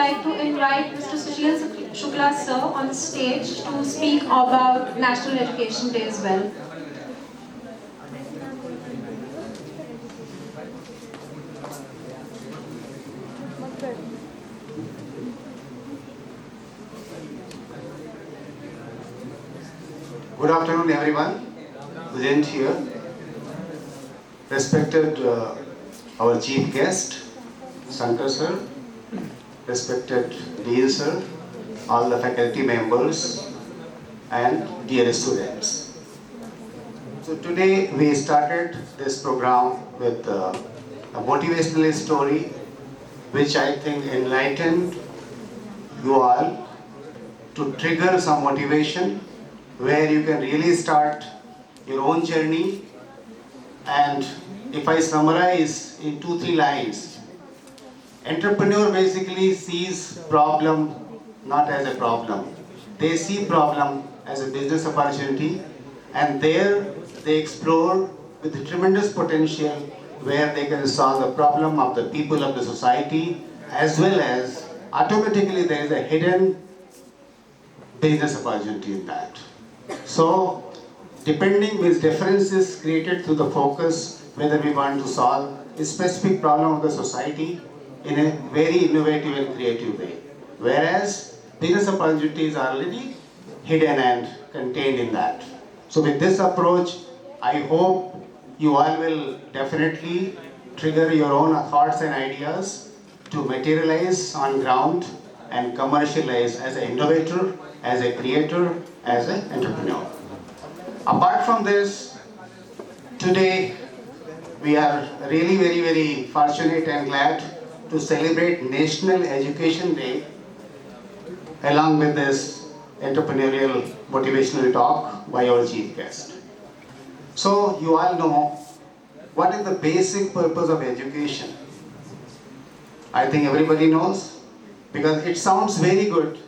like to invite Mr. Sushil Shukla sir on the stage to speak about National Education Day as well. Good afternoon, everyone present here. Respected our chief guest, Shankar sir, respected Dean sir, all the faculty members, and dear students. So today we started this program with a motivational story, which I think enlightened you all to trigger some motivation where you can really start your own journey. And if I summarize in 2-3 lines, entrepreneur basically sees problem not as a problem. They see problem as a business opportunity, and there they explore with the tremendous potential where they can solve the problem of the people of the society, as well as automatically there is a hidden business opportunity in that. So, depending with differences created through the focus, whether we want to solve a specific problem of the society in a very innovative and creative way. Whereas, business opportunities are already hidden and contained in that. So with this approach, I hope you all will definitely trigger your own thoughts and ideas to materialize on ground and commercialize as an innovator, as a creator, as an entrepreneur. Apart from this, today we are really very fortunate and glad to celebrate National Education Day along with this entrepreneurial motivational talk by our chief guest. So you all know what is the basic purpose of education. I think everybody knows, because it sounds very good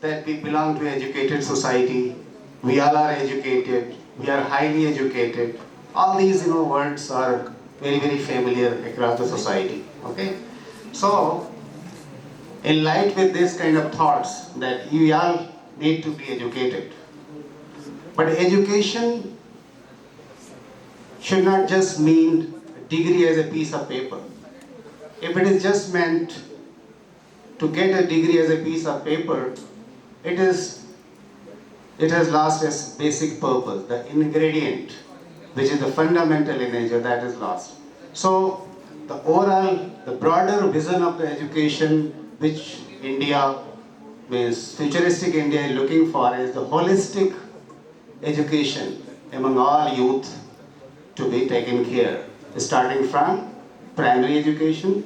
that we belong to an educated society, we all are educated, we are highly educated. All these words are very familiar across the society. Okay? So, in light with this kind of thoughts that you all need to be educated. But education should not just mean degree as a piece of paper. If it is just meant to get a degree as a piece of paper, it has lost its basic purpose, the ingredient, which is the fundamental in nature, that is lost. So the overall, the broader vision of the education which India, means futuristic India, is looking for is the holistic education among all youth to be taken care, starting from primary education,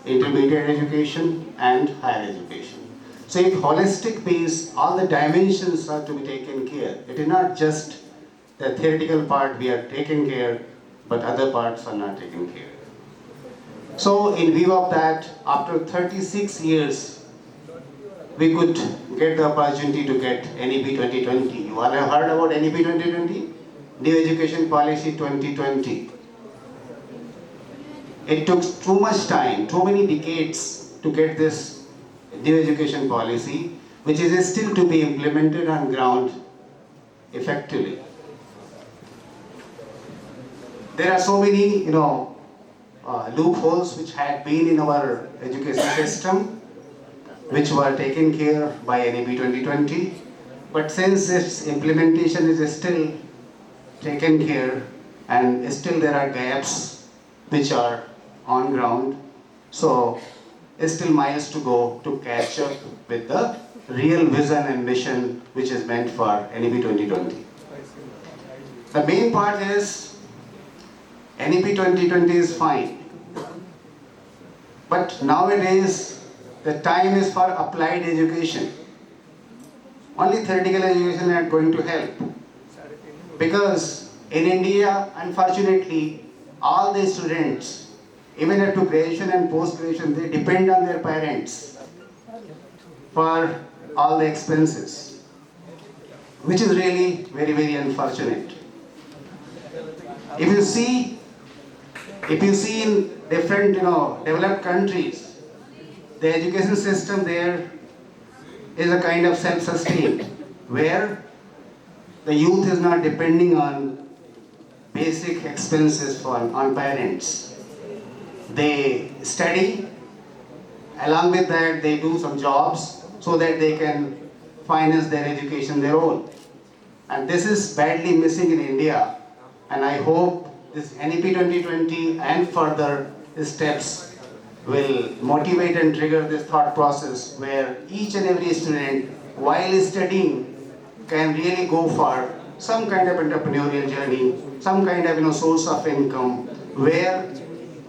intermediate education, and higher education. So if holistic means all the dimensions are to be taken care, it is not just the theoretical part we are taking care, but other parts are not taken care. So in view of that, after 36 years, we could get the opportunity to get NEP 2020. You all have heard about NEP 2020? New Education Policy 2020. It took too much time, too many decades to get this new education policy, which is still to be implemented on ground effectively. There are so many, loopholes which had been in our education system, which were taken care by NEP 2020. But since its implementation is still taken care, and still there are gaps which are on ground, so still miles to go to catch up with the real vision and mission which is meant for NEP 2020. The main part is NEP 2020 is fine, but nowadays the time is for applied education. Only theoretical education is not going to help, because in India, unfortunately, all the students, even up to graduation and post-graduation, they depend on their parents for all the expenses, which is really very unfortunate. If you see in different developed countries, the education system there is a kind of self-sustained, where the youth is not depending on basic expenses on parents. They study, along with that they do some jobs so that they can finance their education their own. And this is badly missing in India, and I hope this NEP 2020 and further steps will motivate and trigger this thought process where each and every student, while studying, can really go for some kind of entrepreneurial journey, some kind of source of income, where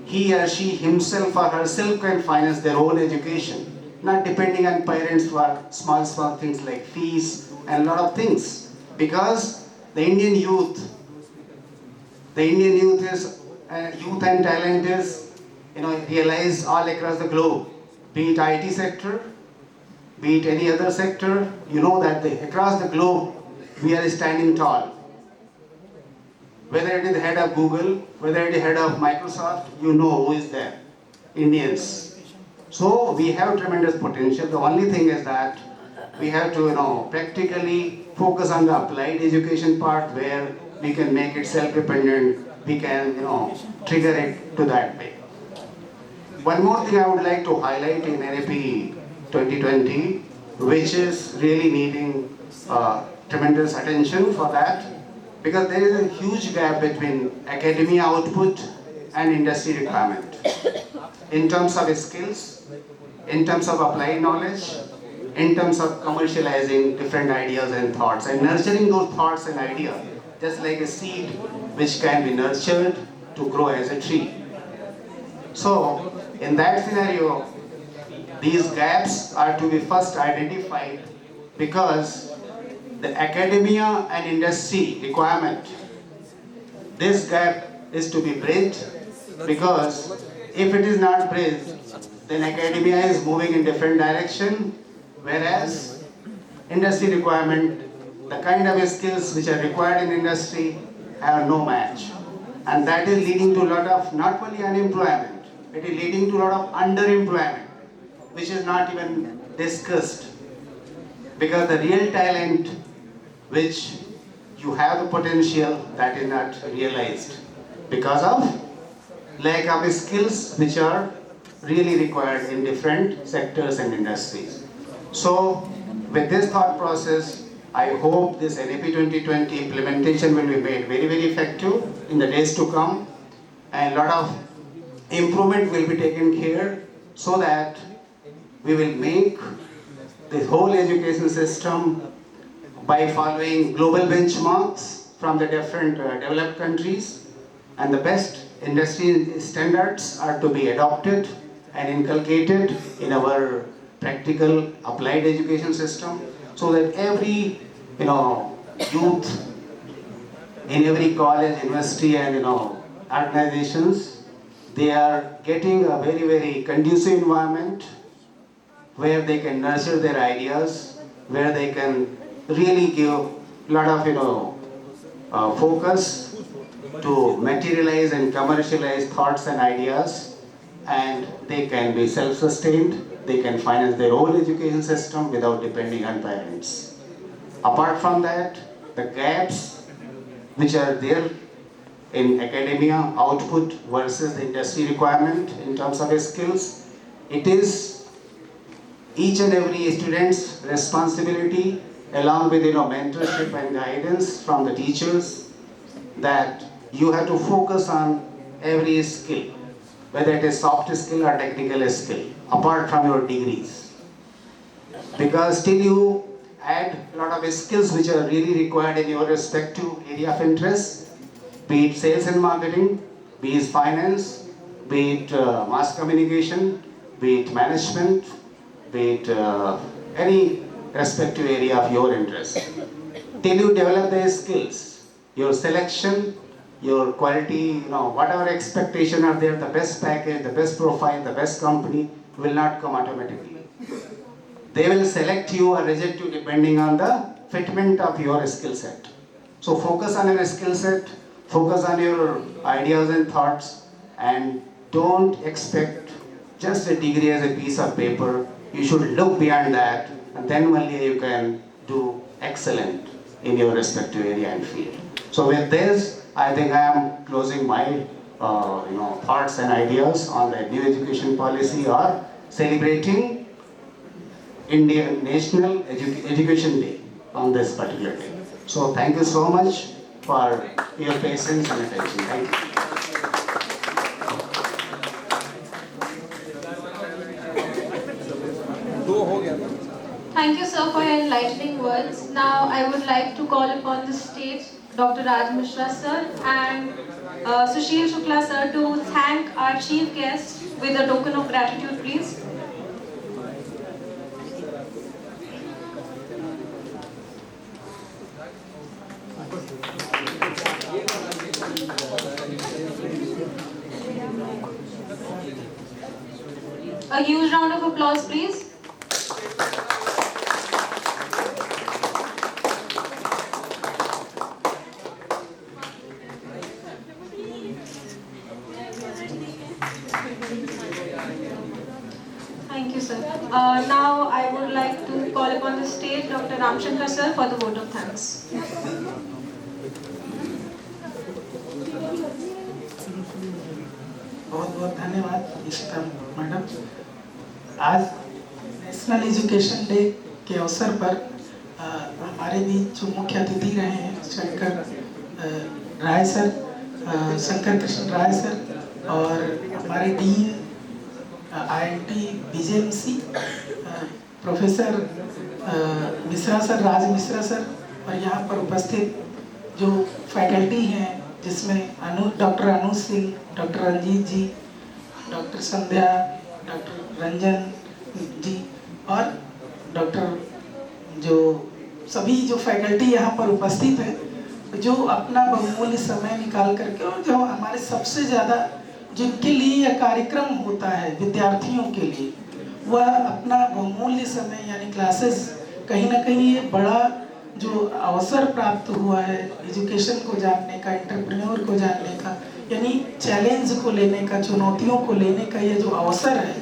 he or she himself or herself can finance their own education, not depending on parents for small things like fees and a lot of things. Because the Indian youth is youth and talent is realized all across the globe, be it IT sector, be it any other sector. You know that across the globe we are standing tall. Whether it is the head of Google, whether it is head of Microsoft, you know who is there, Indians. So we have tremendous potential. The only thing is that we have to practically focus on the applied education part, where we can make it self-dependent, we can trigger it to that way. One more thing I would like to highlight in NEP 2020, which is really needing tremendous attention for that, because there is a huge gap between academia output and industry requirement in terms of skills, in terms of applied knowledge, in terms of commercializing different ideas and thoughts and nurturing those thoughts and ideas, just like a seed which can be nurtured to grow as a tree. So in that scenario, these gaps are to be first identified, because the academia and industry requirement, this gap is to be bridged, because if it is not bridged, then academia is moving in different direction, whereas industry requirement, the kind of skills which are required in industry have no match. And that is leading to a lot of not only unemployment, it is leading to a lot of underemployment, which is not even discussed. Because the real talent, which you have the potential, that is not realized because of lack of skills which are really required in different sectors and industries. So with this thought process, I hope this NEP 2020 implementation will be made very, very effective in the days to come, and a lot of improvement will be taken care, so that we will make the whole education system by following global benchmarks from the different developed countries, and the best industry standards are to be adopted and inculcated in our practical applied education system, so that every youth in every college, university and organizations, they are getting a very, very conducive environment where they can nurture their ideas, where they can really give a lot of focus to materialize and commercialize thoughts and ideas, and they can be self-sustained, they can finance their own education system without depending on parents. Apart from that, the gaps which are there in academia output versus the industry requirement in terms of skills, it is each and every student's responsibility, along with mentorship and guidance from the teachers, that you have to focus on every skill, whether it is soft skill or technical skill, apart from your degrees. Because till you add a lot of skills which are really required in your respective area of interest, be it sales and marketing, be it finance, be it mass communication, be it management, be it any respective area of your interest. Till you develop these skills, your selection, your quality, whatever expectation are there, the best package, the best profile, the best company will not come automatically. They will select you or reject you depending on the fitment of your skill set. So focus on your skill set, focus on your ideas and thoughts, and don't expect just a degree as a piece of paper. You should look beyond that, and then only you can do excellent in your respective area and field. So with this, I think I am closing my thoughts and ideas on the new education policy or celebrating Indian National Education Day on this particular day. So thank you so much for your patience and attention. Thank you. Thank you, sir, for your enlightening words. Now, I would like to call upon the stage Dr. Raj Mishra, sir, and Sushil Shukla, sir, to thank our chief guest with a token of gratitude, please. A huge round of applause, please. Thank you, sir. Now I would like to call upon the stage Dr. Ramshankar, sir, for the vote of thanks. बहुत बहुत धन्यवाद Ishita madam. आज national education day के अवसर पर हमारे बीच जो मुख्य अतिथि रहे हैं शंकर कृष्ण राय सर और हमारे dean IIT BJMC professor Mishra sir, Raj Mishra sir, और यहाँ पर उपस्थित जो फैकल्टी हैं जिसमें doctor Anu Singh, doctor Ranjit ji, doctor Sandhya, doctor Ranjan ji और डॉक्टर जो सभी जो फैकल्टी यहाँ पर उपस्थित हैं, जो अपना बहुमूल्य समय निकाल करके और जो हमारे सबसे ज़्यादा जिनके लिए यह कार्यक्रम होता है विद्यार्थियों के लिए, वह अपना बहुमूल्य समय यानी क्लासेस कहीं ना कहीं ये बड़ा जो अवसर प्राप्त हुआ है एजुकेशन को जानने का, एंटरप्रेन्योर को जानने का, यानी चैलेंज को लेने का, चुनौतियों को लेने का ये जो अवसर है,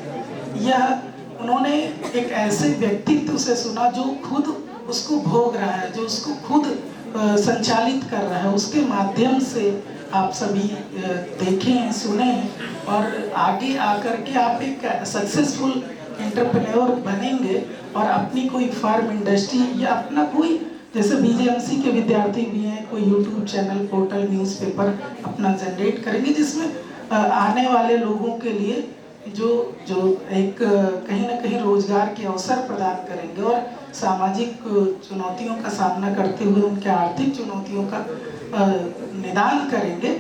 यह उन्होंने एक ऐसे व्यक्तित्व से सुना जो खुद उसको भोग रहा है, जो उसको खुद संचालित कर रहा है, उसके माध्यम से आप सभी देखें, सुने और आगे आकर के आप एक सक्सेसफुल एंटरप्रेन्योर बनेंगे और अपनी कोई फार्म इंडस्ट्री या अपना कोई, जैसे बीजेएमसी के विद्यार्थी भी हैं, कोई यूट्यूब चैनल, पोर्टल, न्यूज़पेपर अपना जनरेट करेंगे जिसमें आने वाले लोगों के लिए जो एक कहीं ना कहीं रोजगार के अवसर प्रदान करेंगे और सामाजिक चुनौतियों का सामना करते हुए उनके आर्थिक चुनौतियों का निदान करेंगे।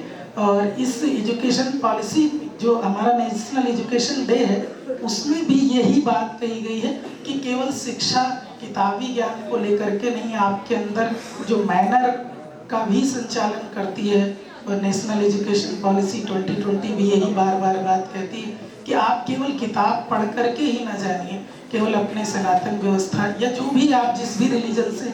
और इस एजुकेशन पॉलिसी जो हमारा नेशनल एजुकेशन डे है उसमें भी यही बात कही गई है कि केवल शिक्षा किताबी ज्ञान को लेकर के नहीं, आपके अंदर जो मैनर का भी संचालन करती है। और नेशनल एजुकेशन पॉलिसी 2020 भी यही बार बार बात कहती है कि आप केवल किताब पढ़ करके ही ना जानिए, केवल अपने सनातन व्यवस्था या जो भी आप जिस भी रिलीजन से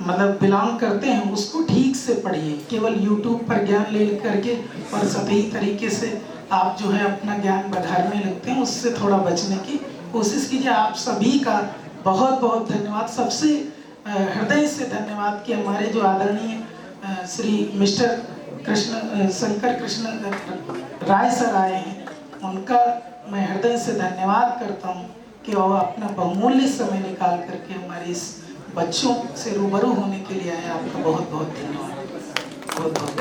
मतलब बिलोंग करते हैं उसको ठीक से पढ़िए। केवल यूट्यूब पर ज्ञान ले करके और सही तरीके से आप जो है अपना ज्ञान बढ़ाने लगते हैं, उससे थोड़ा बचने की कोशिश कीजिए। आप सभी का बहुत बहुत धन्यवाद, सबसे हृदय से धन्यवाद कि हमारे जो आदरणीय श्री मिस्टर शंकर कृष्ण राय सर आए हैं, उनका मैं हृदय से धन्यवाद करता हूं कि वो अपना बहुमूल्य समय निकाल करके हमारे इस बच्चों से रूबरू होने के लिए आए। आपका बहुत बहुत धन्यवाद। बहुत बहुत